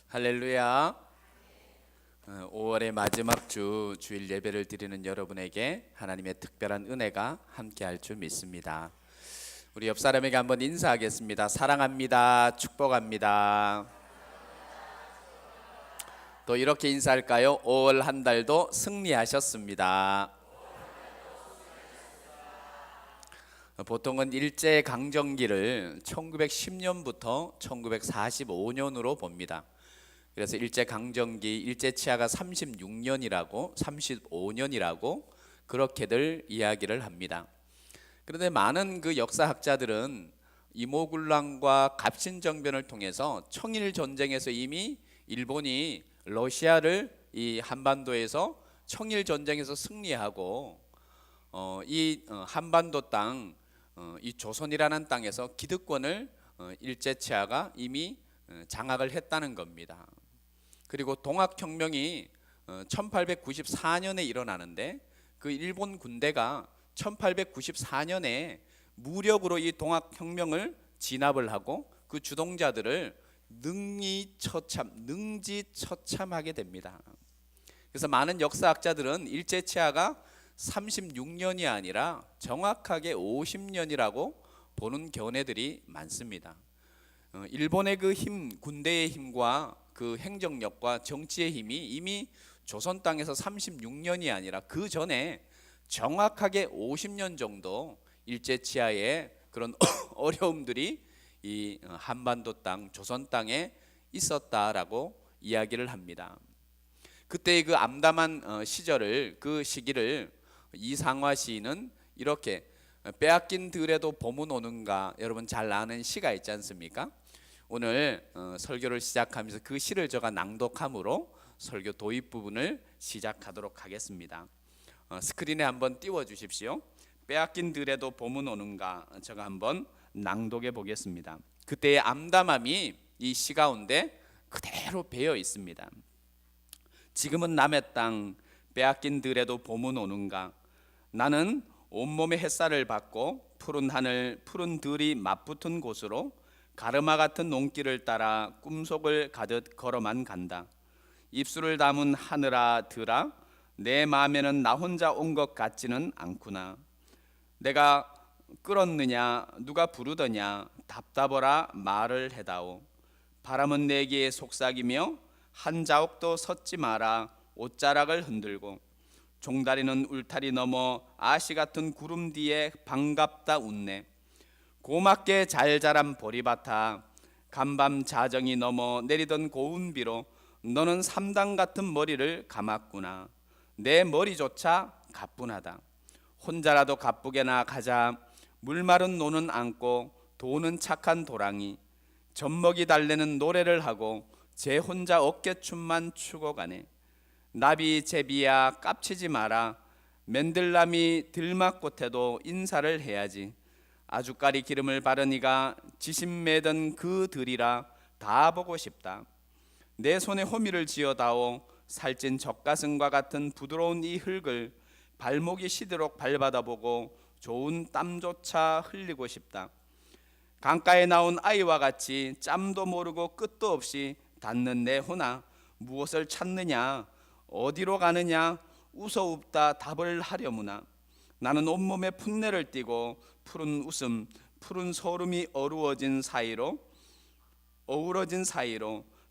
할렐루야. 5월의 마지막 주 주일 예배를 드리는 여러분에게 하나님의 특별한 은혜가 함께할 줄 믿습니다. 우리 옆 사람에게 한번 인사하겠습니다. 사랑합니다. 축복합니다. 또 이렇게 인사할까요? 5월 한 달도 승리하셨습니다. 보통은 일제 강점기를 1910년부터 1945년으로 봅니다. 그래서 일제 강점기, 일제 치하가 35년이라고 그렇게들 이야기를 합니다. 그런데 많은 그 역사학자들은 이모군란과 갑신정변을 통해서 청일 전쟁에서 이미 일본이 러시아를 이 한반도에서 청일 전쟁에서 승리하고 한반도 땅, 이 조선이라는 땅에서 기득권을 일제 치하가 이미 장악을 했다는 겁니다. 그리고 동학혁명이 1894년에 일어나는데 그 일본 군대가 1894년에 무력으로 이 동학혁명을 진압을 하고 그 주동자들을 능지처참하게 됩니다. 그래서 많은 역사학자들은 일제치하가 36년이 아니라 정확하게 50년이라고 보는 견해들이 많습니다. 일본의 그 힘, 군대의 힘과 그 행정력과 정치의 힘이 이미 조선 땅에서 36년이 아니라 그 전에 정확하게 50년 정도 일제치하의 그런 어려움들이 이 한반도 땅, 조선 땅에 있었다라고 이야기를 합니다. 그때의 그 암담한 시절을, 그 시기를 이상화 시인은 이렇게 빼앗긴 들에도 봄은 오는가, 여러분 잘 아는 시가 있지 않습니까? 오늘 설교를 시작하면서 그 시를 제가 낭독함으로 설교 도입 부분을 시작하도록 하겠습니다. 스크린에 한번 띄워 주십시오. 빼앗긴 들에도 봄은 오는가, 제가 한번 낭독해 보겠습니다. 그때의 암담함이 이 시 가운데 그대로 배어 있습니다. 지금은 남의 땅 빼앗긴 들에도 봄은 오는가. 나는 온몸에 햇살을 받고 푸른 하늘 푸른 들이 맞붙은 곳으로 가르마 같은 농길을 따라 꿈속을 가듯 걸어만 간다. 입술을 담은 하늘아 들아 내 마음에는 나 혼자 온 것 같지는 않구나. 내가 끌었느냐 누가 부르더냐 답답하라 말을 해다오. 바람은 내게 속삭이며 한 자옥도 섰지 마라 옷자락을 흔들고 종다리는 울타리 넘어 아시 같은 구름 뒤에 반갑다 웃네. 고맙게 잘 자란 보리밭아 간밤 자정이 넘어 내리던 고운 비로 너는 삼당 같은 머리를 감았구나. 내 머리조차 가뿐하다. 혼자라도 가쁘게나 가자. 물마른 노는 안고 도는 착한 도랑이 젖먹이 달래는 노래를 하고 제 혼자 어깨춤만 추고 가네. 나비 제비야 깝치지 마라. 맨들나미 들막꽃에도 인사를 해야지. 아주까리 기름을 바르니가 지심 매던 그 들이라 다 보고 싶다. 내 손에 호미를 지어다오. 살찐 젖가슴과 같은 부드러운 이 흙을 발목이 시도록 밟아다 보고 좋은 땀조차 흘리고 싶다. 강가에 나온 아이와 같이 짬도 모르고 끝도 없이 닿는 내 호나 무엇을 찾느냐 어디로 가느냐 웃어웁다 답을 하려무나. 나는 온몸에 풋내를 띠고 푸른 웃음 푸른 소름이 어우러진 사이로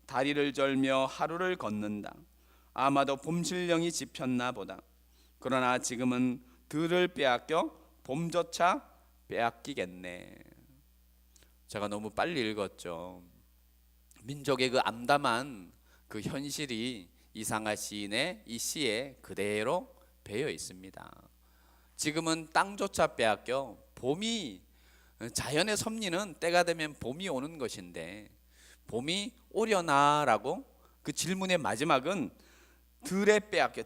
다리를 절며 하루를 걷는다. 아마도 봄신령이 집혔나 보다. 그러나 지금은 들을 빼앗겨 봄조차 빼앗기겠네. 제가 너무 빨리 읽었죠. 민족의 그 암담한 그 현실이 이상화 시인의 이 시에 그대로 배어 있습니다. 지금은 땅조차 빼앗겨 봄이, 자연의 섭리는 때가 되면 봄이 오는 것인데 봄이 오려나라고 그 질문의 마지막은 들을 빼앗겨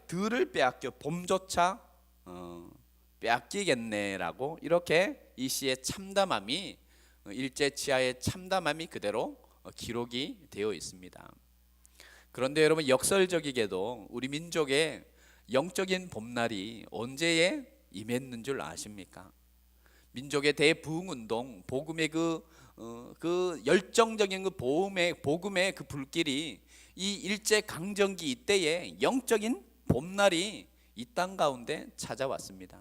봄조차 빼앗기겠네라고, 이렇게 이 시의 참담함이, 일제치하의 참담함이 그대로 기록이 되어 있습니다. 그런데 여러분, 역설적이게도 우리 민족의 영적인 봄날이 언제에 임했는 줄 아십니까? 민족의 대부흥운동, 복음의 그 열정적인 그 복음의 그 불길이 이 일제 강점기 이때에 영적인 봄날이 이 땅 가운데 찾아왔습니다.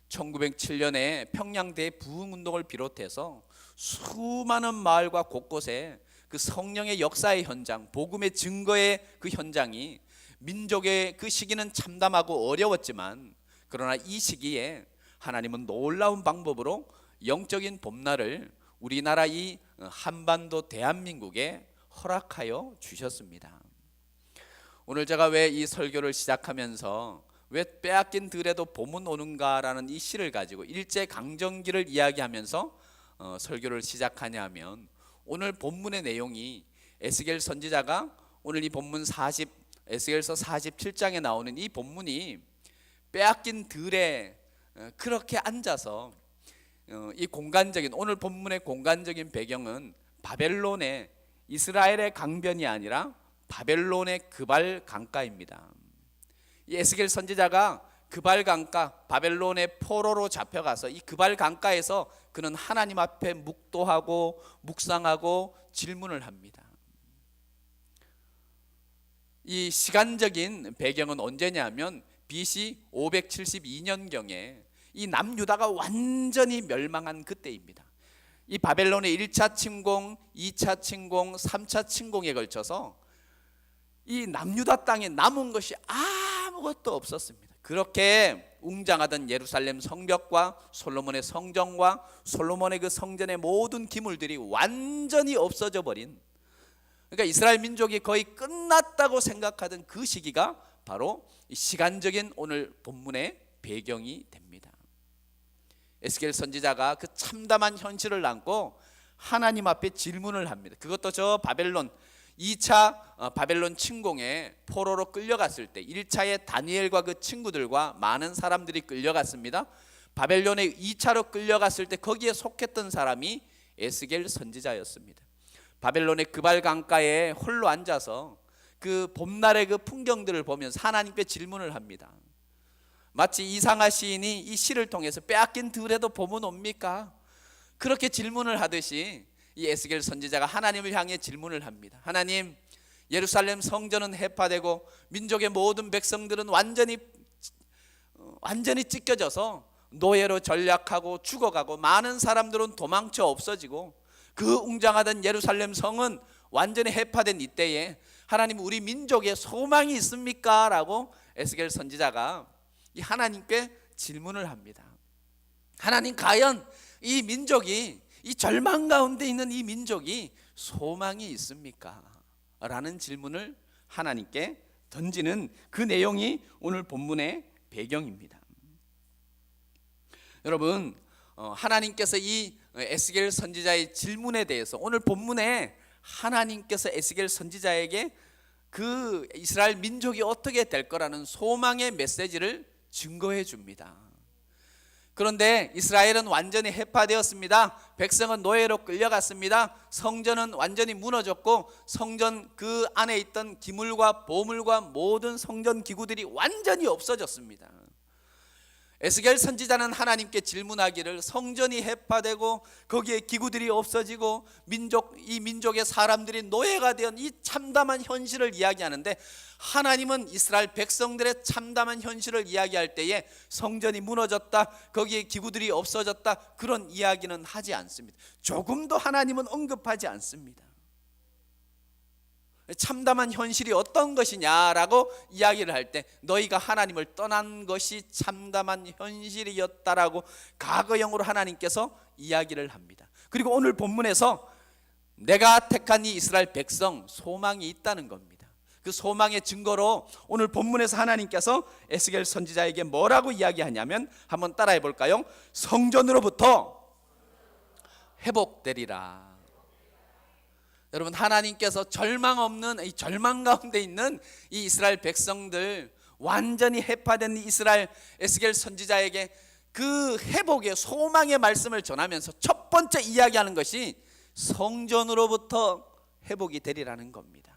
1907년에 평양 대부흥운동을 비롯해서 수많은 마을과 곳곳에 그 성령의 역사의 현장, 복음의 증거의 그 현장이, 민족의 그 시기는 참담하고 어려웠지만 그러나 이 시기에 하나님은 놀라운 방법으로 영적인 봄날을 우리나라 이 한반도 대한민국에 허락하여 주셨습니다. 오늘 제가 왜 이 설교를 시작하면서 왜 빼앗긴 들에도 봄은 오는가라는 이 시를 가지고 일제강점기를 이야기하면서 설교를 시작하냐 하면, 오늘 본문의 내용이 에스겔 선지자가 오늘 이 본문 에스겔서 47장에 나오는 이 본문이 빼앗긴 들에 그렇게 앉아서 이 공간적인, 오늘 본문의 공간적인 배경은 바벨론의, 이스라엘의 강변이 아니라 바벨론의 그발 강가입니다. 이 에스겔 선지자가 그발 강가, 바벨론의 포로로 잡혀가서 이 그발 강가에서 그는 하나님 앞에 묵도하고 묵상하고 질문을 합니다. 이 시간적인 배경은 언제냐면 BC 572년경에 이 남유다가 완전히 멸망한 그때입니다. 이 바벨론의 1차 침공, 2차 침공, 3차 침공에 걸쳐서 이 남유다 땅에 남은 것이 아무것도 없었습니다. 그렇게 웅장하던 예루살렘 성벽과 솔로몬의 성전과 솔로몬의 그 성전의 모든 기물들이 완전히 없어져 버린, 그러니까 이스라엘 민족이 거의 끝났다고 생각하던 그 시기가 바로 이 시간적인 오늘 본문의 배경이 됩니다. 에스겔 선지자가 그 참담한 현실을 안고 하나님 앞에 질문을 합니다. 그것도 저 바벨론 2차 바벨론 침공에 포로로 끌려갔을 때 1차에 다니엘과 그 친구들과 많은 사람들이 끌려갔습니다. 바벨론에 2차로 끌려갔을 때 거기에 속했던 사람이 에스겔 선지자였습니다. 바벨론의 그발 강가에 홀로 앉아서 그 봄날의 그 풍경들을 보면서 하나님께 질문을 합니다. 마치 이상하 시인이 이 시를 통해서 빼앗긴 들에도 봄은 옵니까? 그렇게 질문을 하듯이 이 에스겔 선지자가 하나님을 향해 질문을 합니다. 하나님, 예루살렘 성전은 해파되고 민족의 모든 백성들은 완전히 찢겨져서 노예로 전락하고 죽어가고 많은 사람들은 도망쳐 없어지고 그 웅장하던 예루살렘 성은 완전히 해파된 이때에 하나님, 우리 민족에 소망이 있습니까? 라고 에스겔 선지자가 이 하나님께 질문을 합니다. 하나님, 과연 이 민족이, 이 절망 가운데 있는 이 민족이 소망이 있습니까? 라는 질문을 하나님께 던지는 그 내용이 오늘 본문의 배경입니다. 여러분, 하나님께서 이 에스겔 선지자의 질문에 대해서 오늘 본문에 하나님께서 에스겔 선지자에게 그 이스라엘 민족이 어떻게 될 거라는 소망의 메시지를 증거해 줍니다. 그런데 이스라엘은 완전히 해파되었습니다. 백성은 노예로 끌려갔습니다. 성전은 완전히 무너졌고 성전 그 안에 있던 기물과 보물과 모든 성전 기구들이 완전히 없어졌습니다. 에스겔 선지자는 하나님께 질문하기를, 성전이 해파되고 거기에 기구들이 없어지고 이 민족의 사람들이 노예가 된 이 참담한 현실을 이야기하는데, 하나님은 이스라엘 백성들의 참담한 현실을 이야기할 때에 성전이 무너졌다, 거기에 기구들이 없어졌다, 그런 이야기는 하지 않습니다. 조금도 하나님은 언급하지 않습니다. 참담한 현실이 어떤 것이냐라고 이야기를 할 때, 너희가 하나님을 떠난 것이 참담한 현실이었다라고 과거형으로 하나님께서 이야기를 합니다. 그리고 오늘 본문에서 내가 택한 이 이스라엘 백성, 소망이 있다는 겁니다. 그 소망의 증거로 오늘 본문에서 하나님께서 에스겔 선지자에게 뭐라고 이야기하냐면, 한번 따라해 볼까요? 성전으로부터 회복되리라. 여러분, 하나님께서 절망 없는 이 절망 가운데 있는 이 이스라엘 백성들, 완전히 해파된 이스라엘 에스겔 선지자에게 그 회복의 소망의 말씀을 전하면서 첫 번째 이야기하는 것이 성전으로부터 회복이 되리라는 겁니다.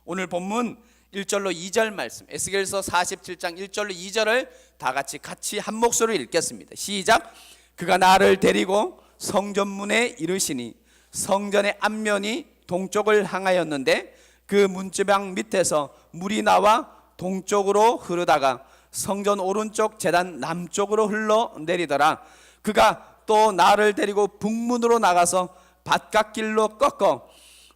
오늘 본문 1절로 2절 말씀, 에스겔서 47장 1절로 2절을 다 같이 한 목소리로 읽겠습니다. 시작. 그가 나를 데리고 성전문에 이르시니 성전의 앞면이 동쪽을 향하였는데 그 문지방 밑에서 물이 나와 동쪽으로 흐르다가 성전 오른쪽 제단 남쪽으로 흘러내리더라. 그가 또 나를 데리고 북문으로 나가서 바깥길로 꺾어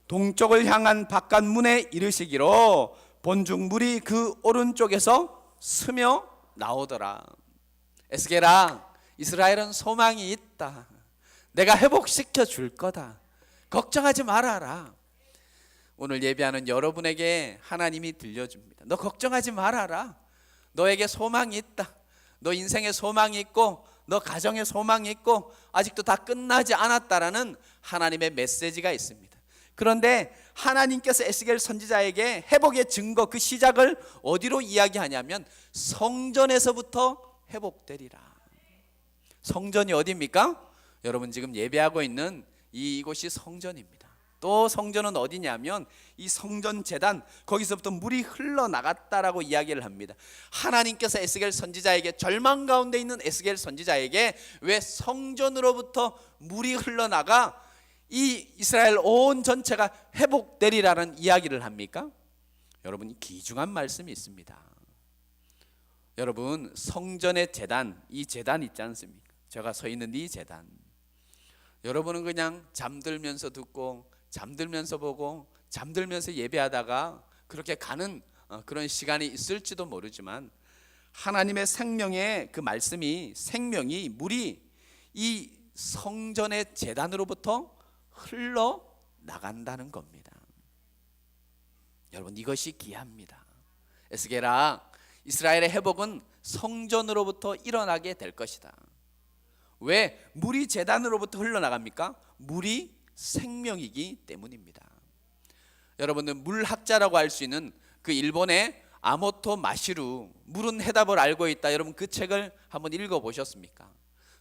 동쪽을 향한 바깥문에 이르시기로 본중 물이 그 오른쪽에서 스며 나오더라. 에스겔아, 이스라엘은 소망이 있다. 내가 회복시켜 줄 거다. 걱정하지 말아라. 오늘 예배하는 여러분에게 하나님이 들려줍니다. 너 걱정하지 말아라. 너에게 소망이 있다. 너 인생에 소망이 있고 너 가정에 소망이 있고 아직도 다 끝나지 않았다라는 하나님의 메시지가 있습니다. 그런데 하나님께서 에스겔 선지자에게 회복의 증거, 그 시작을 어디로 이야기하냐면 성전에서부터 회복되리라. 성전이 어디입니까? 여러분 지금 예배하고 있는 이곳이 성전입니다. 또 성전은 어디냐면 이 성전 제단, 거기서부터 물이 흘러나갔다라고 이야기를 합니다. 하나님께서 에스겔 선지자에게, 절망 가운데 있는 에스겔 선지자에게 왜 성전으로부터 물이 흘러나가 이 이스라엘 온 전체가 회복되리라는 이야기를 합니까? 여러분, 귀중한 말씀이 있습니다. 여러분, 성전의 제단, 이 제단 있지 않습니까? 제가 서 있는 이 제단, 여러분은 그냥 잠들면서 듣고 잠들면서 보고 잠들면서 예배하다가 그렇게 가는 그런 시간이 있을지도 모르지만, 하나님의 생명의 그 말씀이, 생명이, 물이 이 성전의 제단으로부터 흘러나간다는 겁니다. 여러분, 이것이 귀합니다. 에스겔아, 이스라엘의 회복은 성전으로부터 일어나게 될 것이다. 왜 물이 제단으로부터 흘러나갑니까? 물이 생명이기 때문입니다. 여러분은 물학자라고 할 수 있는 그 일본의 아모토 마시루, 물은 해답을 알고 있다, 여러분 그 책을 한번 읽어보셨습니까?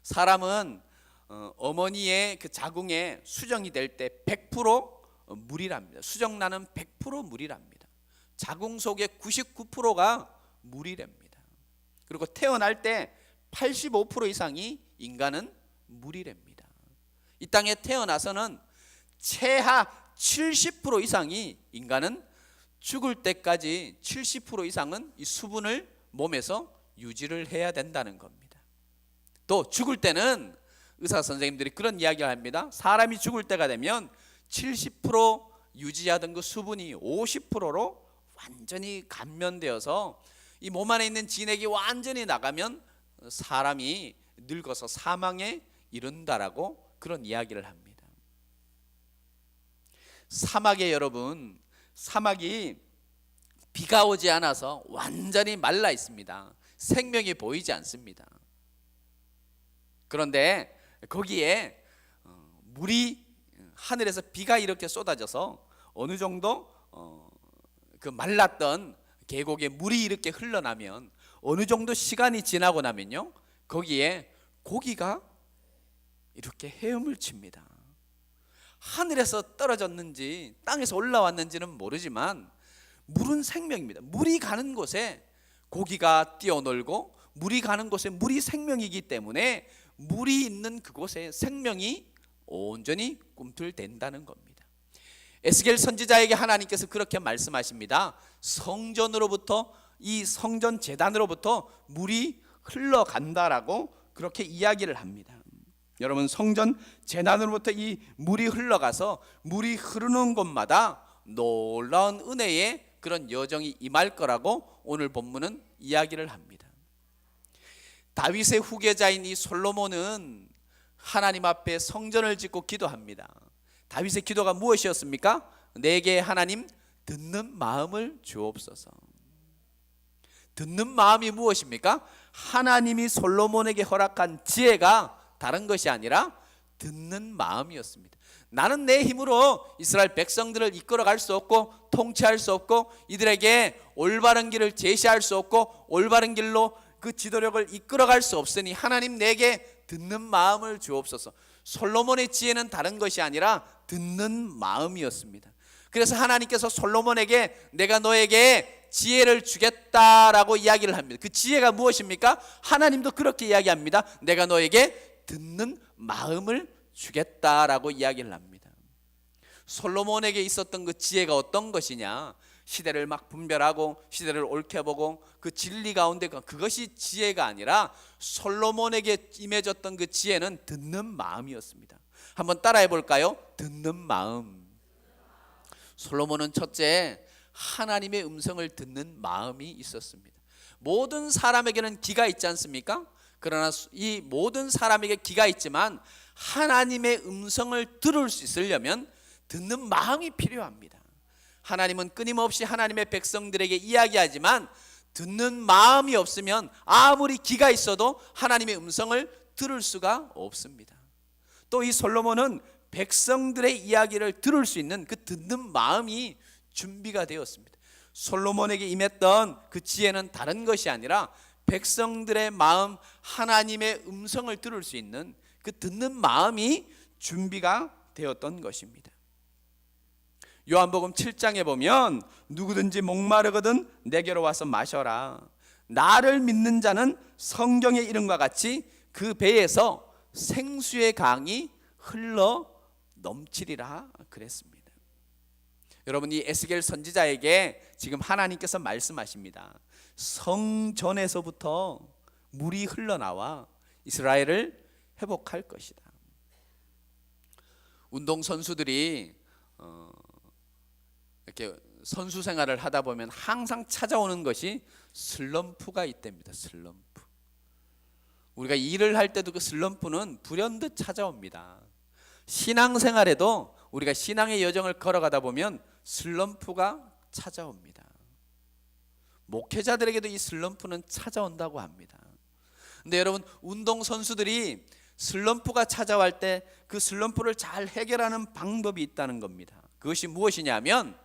사람은 어머니의 그 자궁에 수정이 될 때 100% 물이랍니다. 수정란은 100% 물이랍니다. 자궁 속의 99%가 물이랍니다. 그리고 태어날 때 85% 이상이 인간은 물이랍니다. 이 땅에 태어나서는 최하 70% 이상이, 인간은 죽을 때까지 70% 이상은 이 수분을 몸에서 유지를 해야 된다는 겁니다. 또 죽을 때는 의사 선생님들이 그런 이야기를 합니다. 사람이 죽을 때가 되면 70% 유지하던 그 수분이 50%로 완전히 감면되어서 이 몸 안에 있는 진액이 완전히 나가면 사람이 늙어서 사망에 이른다라고 그런 이야기를 합니다. 사막에, 여러분, 사막이 비가 오지 않아서 완전히 말라 있습니다. 생명이 보이지 않습니다. 그런데 거기에 물이, 하늘에서 비가 이렇게 쏟아져서 어느 정도 그 말랐던 계곡에 물이 이렇게 흘러나면, 어느 정도 시간이 지나고 나면요, 거기에 고기가 이렇게 헤엄을 칩니다. 하늘에서 떨어졌는지 땅에서 올라왔는지는 모르지만 물은 생명입니다. 물이 가는 곳에 고기가 뛰어놀고, 물이 가는 곳에 물이 생명이기 때문에 물이 있는 그곳에 생명이 온전히 꿈틀댄다는 겁니다. 에스겔 선지자에게 하나님께서 그렇게 말씀하십니다. 성전으로부터, 이 성전 제단으로부터 물이 흘러간다라고 그렇게 이야기를 합니다. 여러분, 성전 제단으로부터 이 물이 흘러가서 물이 흐르는 곳마다 놀라운 은혜의 그런 여정이 임할 거라고 오늘 본문은 이야기를 합니다. 다윗의 후계자인 이 솔로몬은 하나님 앞에 성전을 짓고 기도합니다. 다윗의 기도가 무엇이었습니까? 내게 하나님 듣는 마음을 주옵소서. 듣는 마음이 무엇입니까? 하나님이 솔로몬에게 허락한 지혜가 다른 것이 아니라 듣는 마음이었습니다. 나는 내 힘으로 이스라엘 백성들을 이끌어갈 수 없고 통치할 수 없고 이들에게 올바른 길을 제시할 수 없고 올바른 길로 그 지도력을 이끌어갈 수 없으니 하나님 내게 듣는 마음을 주옵소서. 솔로몬의 지혜는 다른 것이 아니라 듣는 마음이었습니다. 그래서 하나님께서 솔로몬에게 내가 너에게 지혜를 주겠다라고 이야기를 합니다. 그 지혜가 무엇입니까? 하나님도 그렇게 이야기합니다. 내가 너에게 듣는 마음을 주겠다라고 이야기를 합니다. 솔로몬에게 있었던 그 지혜가 어떤 것이냐? 시대를 막 분별하고 시대를 옳게 보고 그 진리 가운데 그것이 지혜가 아니라 솔로몬에게 임해졌던 그 지혜는 듣는 마음이었습니다. 한번 따라해 볼까요? 듣는 마음. 솔로몬은 첫째, 하나님의 음성을 듣는 마음이 있었습니다. 모든 사람에게는 귀가 있지 않습니까? 그러나 이 모든 사람에게 귀가 있지만 하나님의 음성을 들을 수 있으려면 듣는 마음이 필요합니다. 하나님은 끊임없이 하나님의 백성들에게 이야기하지만 듣는 마음이 없으면 아무리 귀가 있어도 하나님의 음성을 들을 수가 없습니다. 또 이 솔로몬은 백성들의 이야기를 들을 수 있는 그 듣는 마음이 준비가 되었습니다. 솔로몬에게 임했던 그 지혜는 다른 것이 아니라 백성들의 마음, 하나님의 음성을 들을 수 있는 그 듣는 마음이 준비가 되었던 것입니다. 요한복음 7장에 보면 누구든지 목마르거든 내게로 와서 마셔라. 나를 믿는 자는 성경의 이름과 같이 그 배에서 생수의 강이 흘러 넘치리라 그랬습니다. 여러분, 이 에스겔 선지자에게 지금 하나님께서 말씀하십니다. 성전에서부터 물이 흘러나와 이스라엘을 회복할 것이다. 운동선수들이 이렇게 선수 생활을 하다 보면 항상 찾아오는 것이 슬럼프가 있답니다. 슬럼프. 우리가 일을 할 때도 그 슬럼프는 불현듯 찾아옵니다. 신앙생활에도 우리가 신앙의 여정을 걸어가다 보면 슬럼프가 찾아옵니다. 목회자들에게도 이 슬럼프는 찾아온다고 합니다. 근데 여러분, 운동선수들이 슬럼프가 찾아올 때 그 슬럼프를 잘 해결하는 방법이 있다는 겁니다. 그것이 무엇이냐면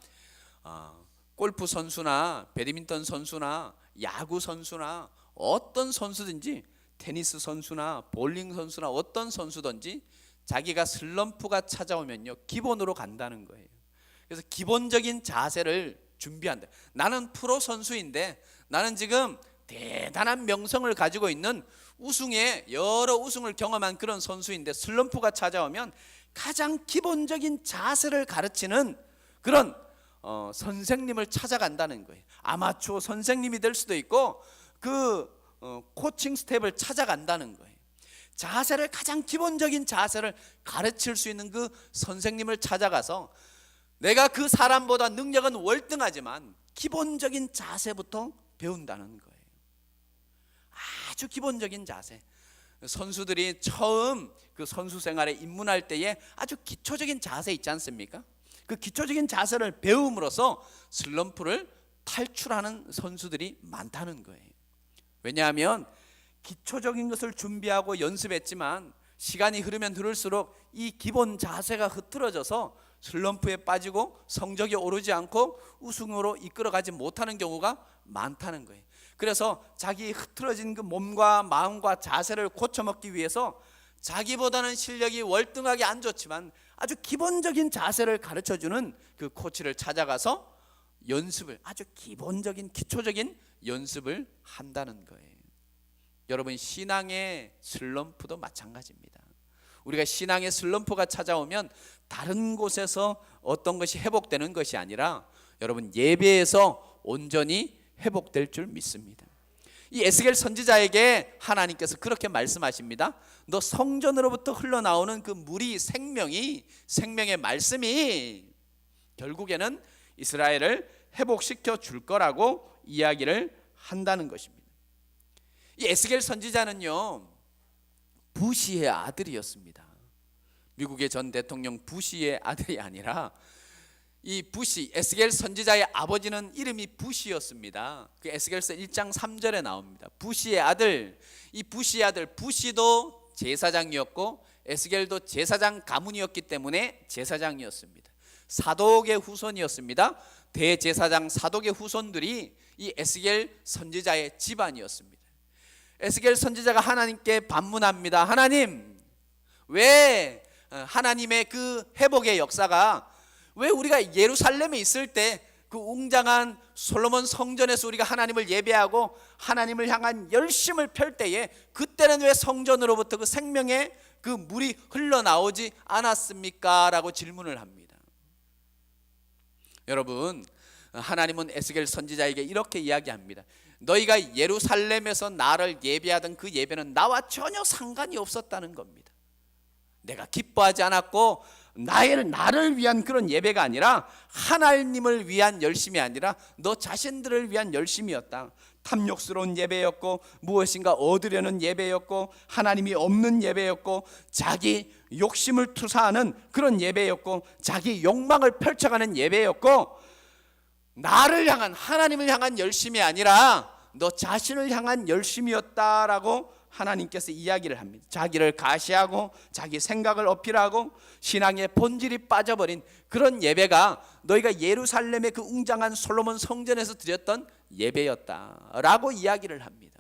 골프 선수나 배드민턴 선수나 야구 선수나 어떤 선수든지, 테니스 선수나 볼링 선수나 어떤 선수든지 자기가 슬럼프가 찾아오면요 기본으로 간다는 거예요. 그래서 기본적인 자세를 준비한다. 나는 프로 선수인데, 나는 지금 대단한 명성을 가지고 있는 여러 우승을 경험한 그런 선수인데 슬럼프가 찾아오면 가장 기본적인 자세를 가르치는 그런 선생님을 찾아간다는 거예요. 아마추어 선생님이 될 수도 있고 코칭 스텝을 찾아간다는 거예요. 자세를, 가장 기본적인 자세를 가르칠 수 있는 그 선생님을 찾아가서 내가 그 사람보다 능력은 월등하지만 기본적인 자세부터 배운다는 거예요. 아주 기본적인 자세. 선수들이 처음 그 선수 생활에 입문할 때에 아주 기초적인 자세 있지 않습니까? 그 기초적인 자세를 배움으로써 슬럼프를 탈출하는 선수들이 많다는 거예요. 왜냐하면 기초적인 것을 준비하고 연습했지만 시간이 흐르면 흐를수록 이 기본 자세가 흐트러져서 슬럼프에 빠지고 성적이 오르지 않고 우승으로 이끌어가지 못하는 경우가 많다는 거예요. 그래서 자기 흐트러진 그 몸과 마음과 자세를 고쳐먹기 위해서 자기보다는 실력이 월등하게 안 좋지만 아주 기본적인 자세를 가르쳐주는 그 코치를 찾아가서 연습을, 아주 기본적인 기초적인 연습을 한다는 거예요. 여러분, 신앙의 슬럼프도 마찬가지입니다. 우리가 신앙의 슬럼프가 찾아오면 다른 곳에서 어떤 것이 회복되는 것이 아니라 여러분, 예배에서 온전히 회복될 줄 믿습니다. 이 에스겔 선지자에게 하나님께서 그렇게 말씀하십니다. 너 성전으로부터 흘러나오는 그 물이 생명의 말씀이 결국에는 이스라엘을 회복시켜 줄 거라고 이야기를 한다는 것입니다. 이 에스겔 선지자는요 부시의 아들이었습니다. 미국의 전 대통령 부시의 아들이 아니라 이 부시, 에스겔 선지자의 아버지는 이름이 부시였습니다. 그 에스겔서 1장 3절에 나옵니다. 부시의 아들, 이 부시의 아들, 부시도 제사장이었고 에스겔도 제사장 가문이었기 때문에 제사장이었습니다. 사독의 후손이었습니다. 대제사장 사독의 후손들이 이 에스겔 선지자의 집안이었습니다. 에스겔 선지자가 하나님께 반문합니다. 하나님, 왜 하나님의 그 회복의 역사가 왜 우리가 예루살렘에 있을 때 그 웅장한 솔로몬 성전에서 우리가 하나님을 예배하고 하나님을 향한 열심을 펼 때에 그때는 왜 성전으로부터 그 생명의 그 물이 흘러나오지 않았습니까? 라고 질문을 합니다. 여러분, 하나님은 에스겔 선지자에게 이렇게 이야기합니다. 너희가 예루살렘에서 나를 예배하던 그 예배는 나와 전혀 상관이 없었다는 겁니다. 내가 기뻐하지 않았고 나를 위한 그런 예배가 아니라 하나님을 위한 열심이 아니라 너 자신들을 위한 열심이었다. 탐욕스러운 예배였고 무엇인가 얻으려는 예배였고 하나님이 없는 예배였고 자기 욕심을 투사하는 그런 예배였고 자기 욕망을 펼쳐가는 예배였고 나를 향한, 하나님을 향한 열심이 아니라 너 자신을 향한 열심이었다라고 하나님께서 이야기를 합니다. 자기를 가시하고 자기 생각을 어필하고 신앙의 본질이 빠져버린 그런 예배가 너희가 예루살렘의 그 웅장한 솔로몬 성전에서 드렸던 예배였다라고 이야기를 합니다.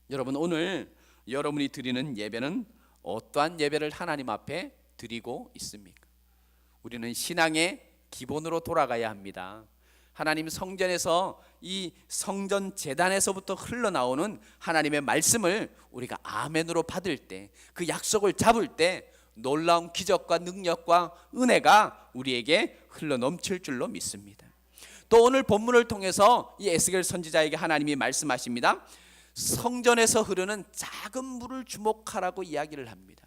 여러분, 오늘 여러분이 드리는 예배는 어떠한 예배를 하나님 앞에 드리고 있습니까? 우리는 신앙의 기본으로 돌아가야 합니다. 하나님 성전에서 이 성전 제단에서부터 흘러나오는 하나님의 말씀을 우리가 아멘으로 받을 때, 그 약속을 잡을 때 놀라운 기적과 능력과 은혜가 우리에게 흘러넘칠 줄로 믿습니다. 또 오늘 본문을 통해서 이 에스겔 선지자에게 하나님이 말씀하십니다. 성전에서 흐르는 작은 물을 주목하라고 이야기를 합니다.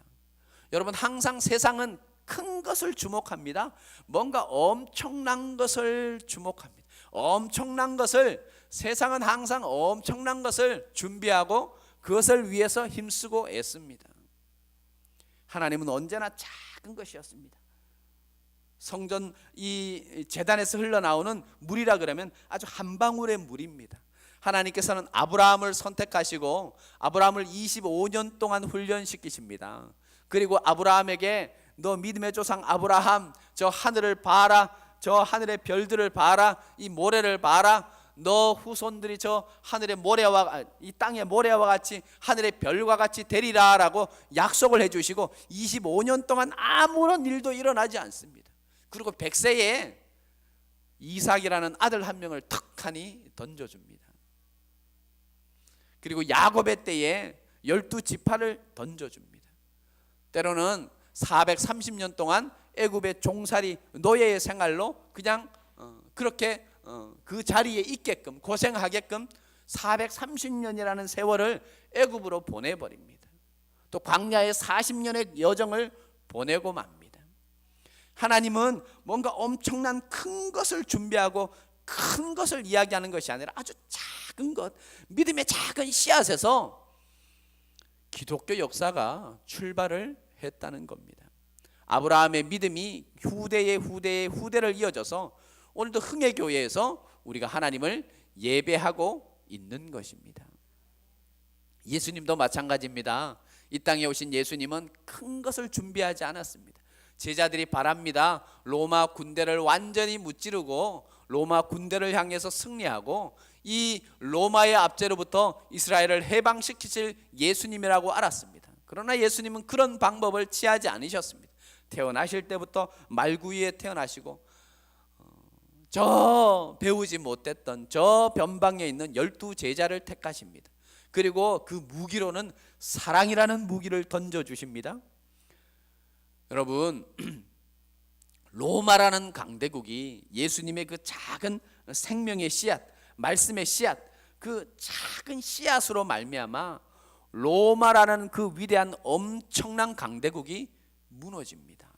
여러분, 항상 세상은 큰 것을 주목합니다. 뭔가 엄청난 것을 주목합니다. 엄청난 것을, 세상은 항상 엄청난 것을 준비하고 그것을 위해서 힘쓰고 애씁니다. 하나님은 언제나 작은 것이었습니다. 성전 이 제단에서 흘러나오는 물이라 그러면 아주 한 방울의 물입니다. 하나님께서는 아브라함을 선택하시고 아브라함을 25년 동안 훈련시키십니다. 그리고 아브라함에게 너 믿음의 조상 아브라함, 저 하늘을 봐라, 저 하늘의 별들을 봐라, 이 모래를 봐라, 너 후손들이 저 하늘의 모래와 이 땅의 모래와 같이 하늘의 별과 같이 되리라 라고 약속을 해주시고 25년 동안 아무런 일도 일어나지 않습니다. 그리고 100세에 이삭이라는 아들 한 명을 턱하니 던져줍니다. 그리고 야곱의 때에 12지파를 던져줍니다. 때로는 430년 동안 애굽의 종살이 노예의 생활로 그냥 그렇게 그 자리에 있게끔 고생하게끔 430년이라는 세월을 애굽으로 보내버립니다. 또 광야의 40년의 여정을 보내고 맙니다. 하나님은 뭔가 엄청난 큰 것을 준비하고 큰 것을 이야기하는 것이 아니라 아주 작은 것, 믿음의 작은 씨앗에서 기독교 역사가 출발을 했다는 겁니다. 아브라함의 믿음이 후대의 후대를 이어져서 오늘도 흥해교회에서 우리가 하나님을 예배하고 있는 것입니다. 예수님도 마찬가지입니다. 이 땅에 오신 예수님은 큰 것을 준비하지 않았습니다. 제자들이 바랍니다. 로마 군대를 완전히 무찌르고 로마 군대를 향해서 승리하고 이 로마의 압제로부터 이스라엘을 해방시키실 예수님이라고 알았습니다. 그러나 예수님은 그런 방법을 취하지 않으셨습니다. 태어나실 때부터 말구이에 태어나시고 저 배우지 못했던 저 변방에 있는 12제자를 택하십니다. 그리고 그 무기로는 사랑이라는 무기를 던져주십니다. 여러분, 로마라는 강대국이 예수님의 그 작은 생명의 씨앗, 말씀의 씨앗, 그 작은 씨앗으로 말미암아 로마라는 그 위대한 엄청난 강대국이 무너집니다.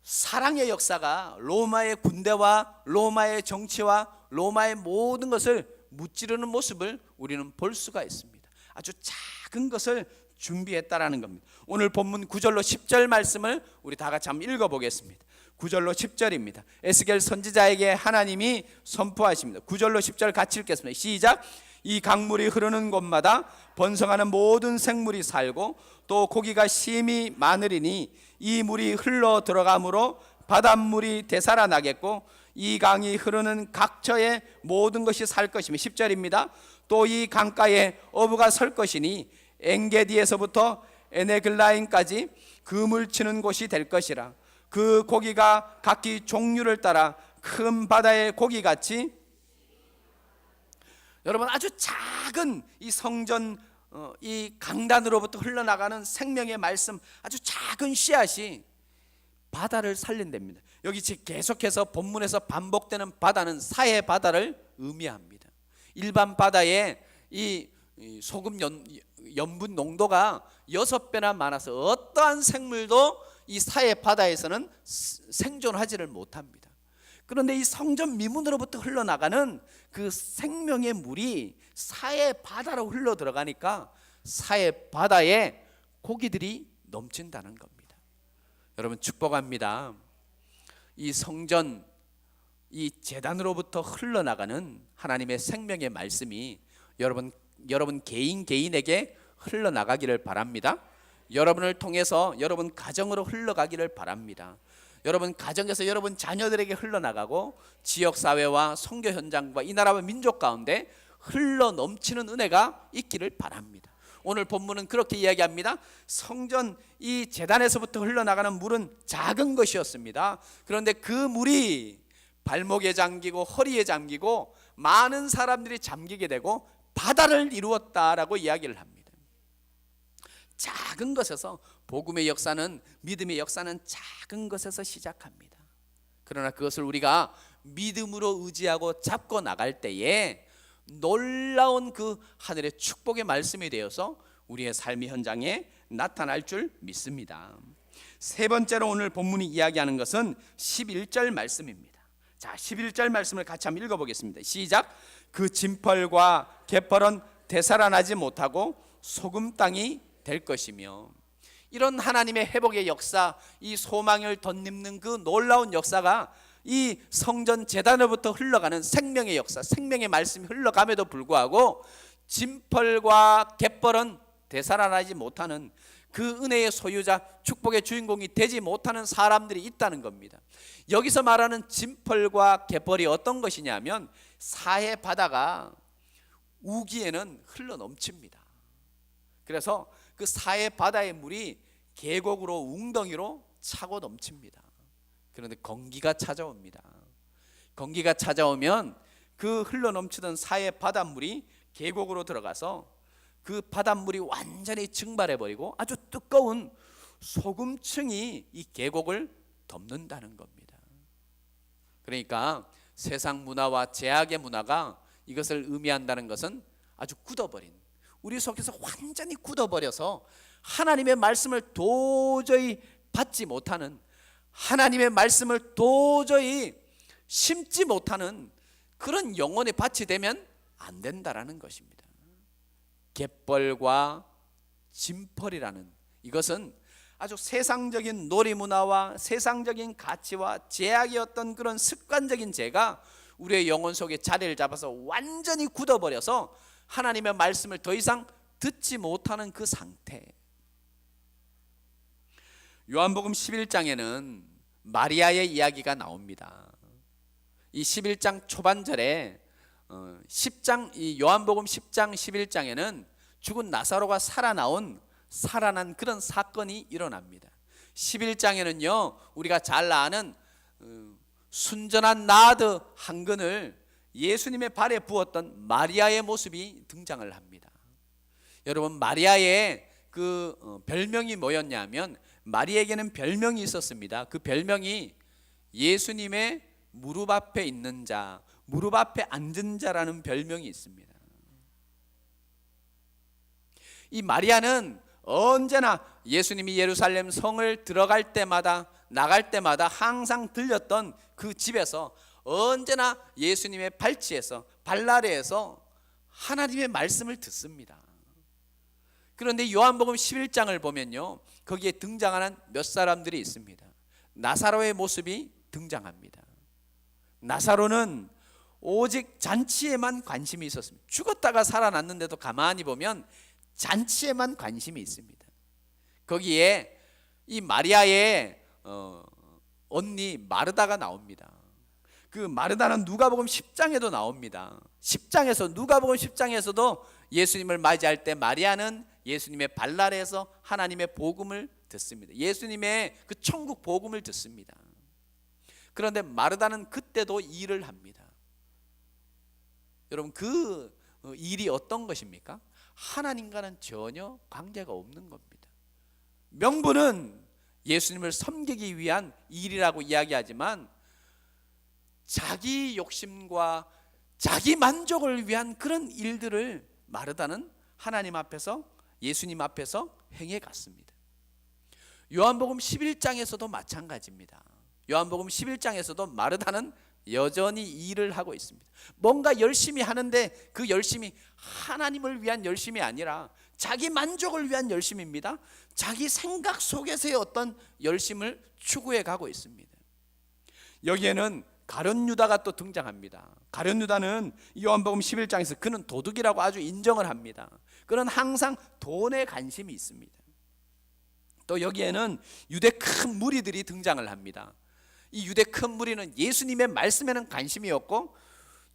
사랑의 역사가 로마의 군대와 로마의 정치와 로마의 모든 것을 무찌르는 모습을 우리는 볼 수가 있습니다. 아주 작은 것을 준비했다라는 겁니다. 오늘 본문 9절로 10절 말씀을 우리 다 같이 한번 읽어보겠습니다. 9절로 10절입니다. 에스겔 선지자에게 하나님이 선포하십니다. 9절로 10절 같이 읽겠습니다. 시작. 이 강물이 흐르는 곳마다 번성하는 모든 생물이 살고 또 고기가 심히 많으리니 이 물이 흘러 들어가므로 바닷물이 되살아나겠고 이 강이 흐르는 각처의 모든 것이 살 것이며 10절입니다. 또 이 강가에 어부가 설 것이니 엔게디에서부터 에네글라임까지 그물 치는 곳이 될 것이라. 그 고기가 각기 종류를 따라 큰 바다의 고기같이. 여러분, 아주 작은 이 성전 이 강단으로부터 흘러나가는 생명의 말씀, 아주 작은 씨앗이 바다를 살린답니다. 여기 계속해서 본문에서 반복되는 바다는 사해 바다를 의미합니다. 일반 바다에 이 소금 염분 농도가 6배나 많아서 어떠한 생물도 이 사해 바다에서는 생존하지를 못합니다. 그런데 이 성전 미문으로부터 흘러나가는 그 생명의 물이 사해 바다로 흘러 들어가니까 사해 바다에 고기들이 넘친다는 겁니다. 여러분 축복합니다. 이 성전, 이 제단으로부터 흘러나가는 하나님의 생명의 말씀이 여러분 개인에게 흘러나가기를 바랍니다. 여러분을 통해서 여러분 가정으로 흘러가기를 바랍니다. 여러분 가정에서 여러분 자녀들에게 흘러나가고 지역사회와 선교 현장과 이 나라와 민족 가운데 흘러넘치는 은혜가 있기를 바랍니다. 오늘 본문은 그렇게 이야기합니다. 성전 이 제단에서부터 흘러나가는 물은 작은 것이었습니다. 그런데 그 물이 발목에 잠기고 허리에 잠기고 많은 사람들이 잠기게 되고 바다를 이루었다라고 이야기를 합니다. 작은 것에서 복음의 역사는, 믿음의 역사는 작은 것에서 시작합니다. 그러나 그것을 우리가 믿음으로 의지하고 잡고 나갈 때에 놀라운 그 하늘의 축복의 말씀이 되어서 우리의 삶의 현장에 나타날 줄 믿습니다. 세 번째로 오늘 본문이 이야기하는 것은 11절 말씀입니다. 자, 11절 말씀을 같이 한번 읽어보겠습니다. 시작. 그 진펄과 갯벌은 되살아나지 못하고 소금 땅이 될 것이며. 이런 하나님의 회복의 역사, 이 소망을 덧입는 그 놀라운 역사가 이 성전 제단으로부터 흘러가는 생명의 역사, 생명의 말씀이 흘러감에도 불구하고 진펄과 갯벌은 되살아나지 못하는 그 은혜의 소유자, 축복의 주인공이 되지 못하는 사람들이 있다는 겁니다. 여기서 말하는 진펄과 갯벌이 어떤 것이냐면 사해 바다가 우기에는 흘러 넘칩니다. 그래서 그 사해 바다의 물이 계곡으로 웅덩이로 차고 넘칩니다. 그런데 건기가 찾아옵니다. 건기가 찾아오면 그 흘러 넘치던 사해 바닷물이 계곡으로 들어가서 그 바닷물이 완전히 증발해 버리고 아주 뜨거운 소금층이 이 계곡을 덮는다는 겁니다. 그러니까 세상 문화와 제약의 문화가 이것을 의미한다는 것은 아주 굳어버린, 우리 속에서 완전히 굳어버려서 하나님의 말씀을 도저히 받지 못하는, 하나님의 말씀을 도저히 심지 못하는 그런 영혼의 밭이 되면 안 된다라는 것입니다. 갯벌과 진펄이라는 이것은 아주 세상적인 놀이문화와 세상적인 가치와 제약이었던 그런 습관적인 죄가 우리의 영혼 속에 자리를 잡아서 완전히 굳어버려서 하나님의 말씀을 더 이상 듣지 못하는 그 상태. 요한복음 11장에는 마리아의 이야기가 나옵니다. 이 11장 초반절에 이 요한복음 10장 11장에는 죽은 나사로가 살아난 그런 사건이 일어납니다. 11장에는요 우리가 잘 아는 순전한 나드 한 근을 예수님의 발에 부었던 마리아의 모습이 등장을 합니다. 여러분 마리아의 그 별명이 뭐였냐면, 마리아에게는 별명이 있었습니다. 그 별명이 예수님의 무릎 앞에 있는 자, 무릎 앞에 앉은 자라는 별명이 있습니다. 이 마리아는 언제나 예수님이 예루살렘 성을 들어갈 때마다 나갈 때마다 항상 들렸던 그 집에서 언제나 예수님의 발치에서, 발나래에서 하나님의 말씀을 듣습니다. 그런데 요한복음 11장을 보면요 거기에 등장하는 몇 사람들이 있습니다. 나사로의 모습이 등장합니다. 나사로는 오직 잔치에만 관심이 있었습니다. 죽었다가 살아났는데도 가만히 보면 잔치에만 관심이 있습니다. 거기에 이 마리아의 언니 마르다가 나옵니다. 그 마르다는 누가복음 10장에도 나옵니다. 10장에서, 누가복음 10장에서도 예수님을 맞이할 때 마리아는 예수님의 발날에서 하나님의 복음을 듣습니다. 예수님의 그 천국 복음을 듣습니다. 그런데 마르다는 그때도 일을 합니다. 여러분 그 일이 어떤 것입니까? 하나님과는 전혀 관계가 없는 겁니다. 명분은 예수님을 섬기기 위한 일이라고 이야기하지만 자기 욕심과 자기 만족을 위한 그런 일들을 마르다는 하나님 앞에서, 예수님 앞에서 행해 갔습니다. 요한복음 11장에서도 마찬가지입니다. 요한복음 11장에서도 마르다는 여전히 일을 하고 있습니다. 뭔가 열심히 하는데 그 열심이 하나님을 위한 열심이 아니라 자기 만족을 위한 열심입니다. 자기 생각 속에서의 어떤 열심을 추구해 가고 있습니다. 여기에는 가룟 유다가 또 등장합니다. 가룟 유다는 요한복음 11장에서 그는 도둑이라고 아주 인정을 합니다. 그는 항상 돈에 관심이 있습니다. 또 여기에는 유대 큰 무리들이 등장을 합니다. 이 유대 큰 무리는 예수님의 말씀에는 관심이 없고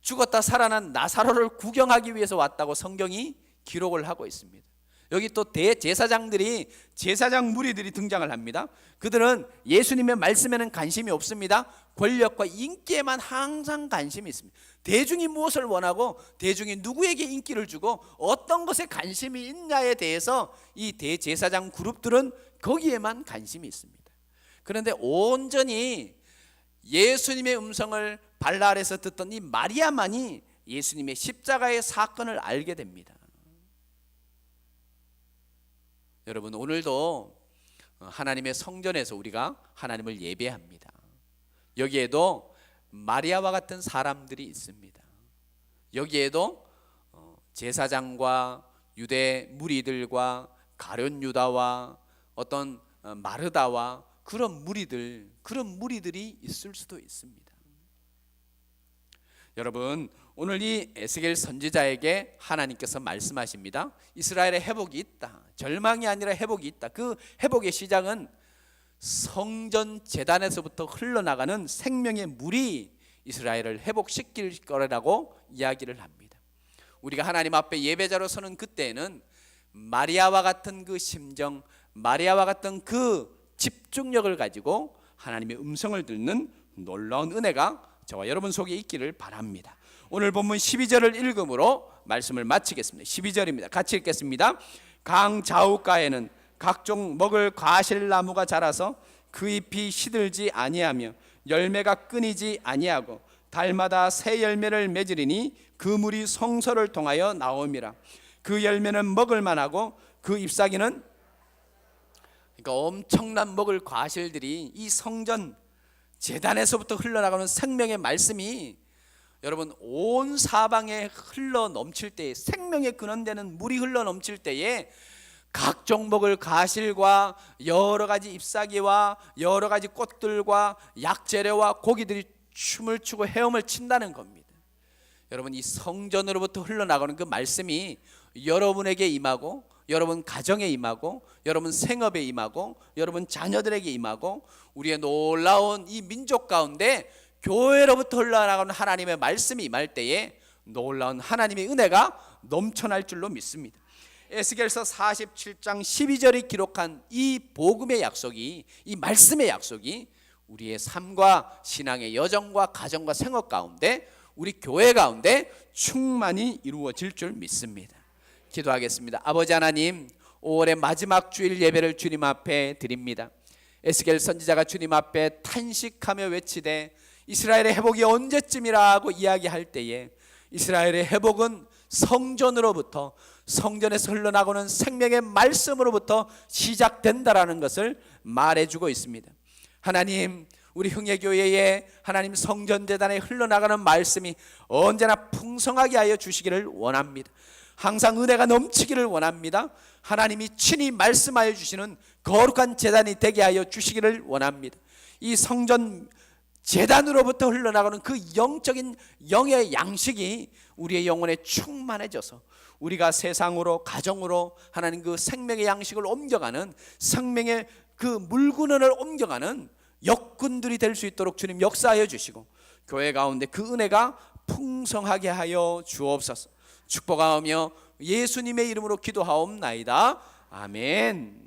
죽었다 살아난 나사로를 구경하기 위해서 왔다고 성경이 기록을 하고 있습니다. 여기 또 대제사장들이, 제사장 무리들이 등장을 합니다. 그들은 예수님의 말씀에는 관심이 없습니다. 권력과 인기에만 항상 관심이 있습니다. 대중이 무엇을 원하고 대중이 누구에게 인기를 주고 어떤 것에 관심이 있냐에 대해서 이 대제사장 그룹들은 거기에만 관심이 있습니다. 그런데 온전히 예수님의 음성을 발라 아래서 듣던 이 마리아만이 예수님의 십자가의 사건을 알게 됩니다. 여러분, 오늘도 하나님의 성전에서 우리가 하나님을 예배합니다. 여기에도 마리아와 같은 사람들이 있습니다. 여기에도 제사장과 유대 무리들과 가룟 유다와 어떤 마르다와 그런 무리들이 있을 수도 있습니다. 여러분, 오늘 이 에스겔 선지자에게 하나님께서 말씀하십니다. 이스라엘의 회복이 있다. 절망이 아니라 회복이 있다. 그 회복의 시작은 성전 제단에서부터 흘러나가는 생명의 물이 이스라엘을 회복시킬 거라고 이야기를 합니다. 우리가 하나님 앞에 예배자로 서는 그때에는 마리아와 같은 그 심정, 마리아와 같은 그 집중력을 가지고 하나님의 음성을 듣는 놀라운 은혜가 저와 여러분 속에 있기를 바랍니다. 오늘 본문 12절을 읽음으로 말씀을 마치겠습니다. 12절입니다. 같이 읽겠습니다. 강 좌우가에는 각종 먹을 과실나무가 자라서 그 잎이 시들지 아니하며 열매가 끊이지 아니하고 달마다 새 열매를 맺으리니 그 물이 성소를 통하여 나옴이라. 그 열매는 먹을 만하고 그 잎사귀는, 그러니까 엄청난 먹을 과실들이 이 성전 제단에서부터 흘러나가는 생명의 말씀이 여러분 온 사방에 흘러 넘칠 때에, 생명의 근원되는 물이 흘러 넘칠 때에 각종 먹을 과실과 여러 가지 잎사귀와 여러 가지 꽃들과 약재료와 고기들이 춤을 추고 헤엄을 친다는 겁니다. 여러분, 이 성전으로부터 흘러나가는 그 말씀이 여러분에게 임하고 여러분 가정에 임하고 여러분 생업에 임하고 여러분 자녀들에게 임하고 우리의 놀라운 이 민족 가운데 교회로부터 흘러나가는 하나님의 말씀이 임할 때에 놀라운 하나님의 은혜가 넘쳐날 줄로 믿습니다. 에스겔서 47장 12절이 기록한 이 복음의 약속이, 이 말씀의 약속이 우리의 삶과 신앙의 여정과 가정과 생업 가운데, 우리 교회 가운데 충만히 이루어질 줄 믿습니다. 기도하겠습니다. 아버지 하나님, 5월의 마지막 주일 예배를 주님 앞에 드립니다. 에스겔 선지자가 주님 앞에 탄식하며 외치되 이스라엘의 회복이 언제쯤이라고 이야기할 때에 이스라엘의 회복은 성전으로부터, 성전에서 흘러나오는 생명의 말씀으로부터 시작된다라는 것을 말해주고 있습니다. 하나님, 우리 흥예교회에 하나님 성전재단에 흘러나가는 말씀이 언제나 풍성하게 하여 주시기를 원합니다. 항상 은혜가 넘치기를 원합니다. 하나님이 친히 말씀하여 주시는 거룩한 재단이 되게 하여 주시기를 원합니다. 이 성전 재단으로부터 흘러나가는 그 영적인 영의 양식이 우리의 영혼에 충만해져서 우리가 세상으로, 가정으로 하나님 그 생명의 양식을 옮겨가는, 생명의 그 물근원을 옮겨가는 역군들이 될 수 있도록 주님 역사하여 주시고 교회 가운데 그 은혜가 풍성하게 하여 주옵소서. 축복하며 예수님의 이름으로 기도하옵나이다. 아멘.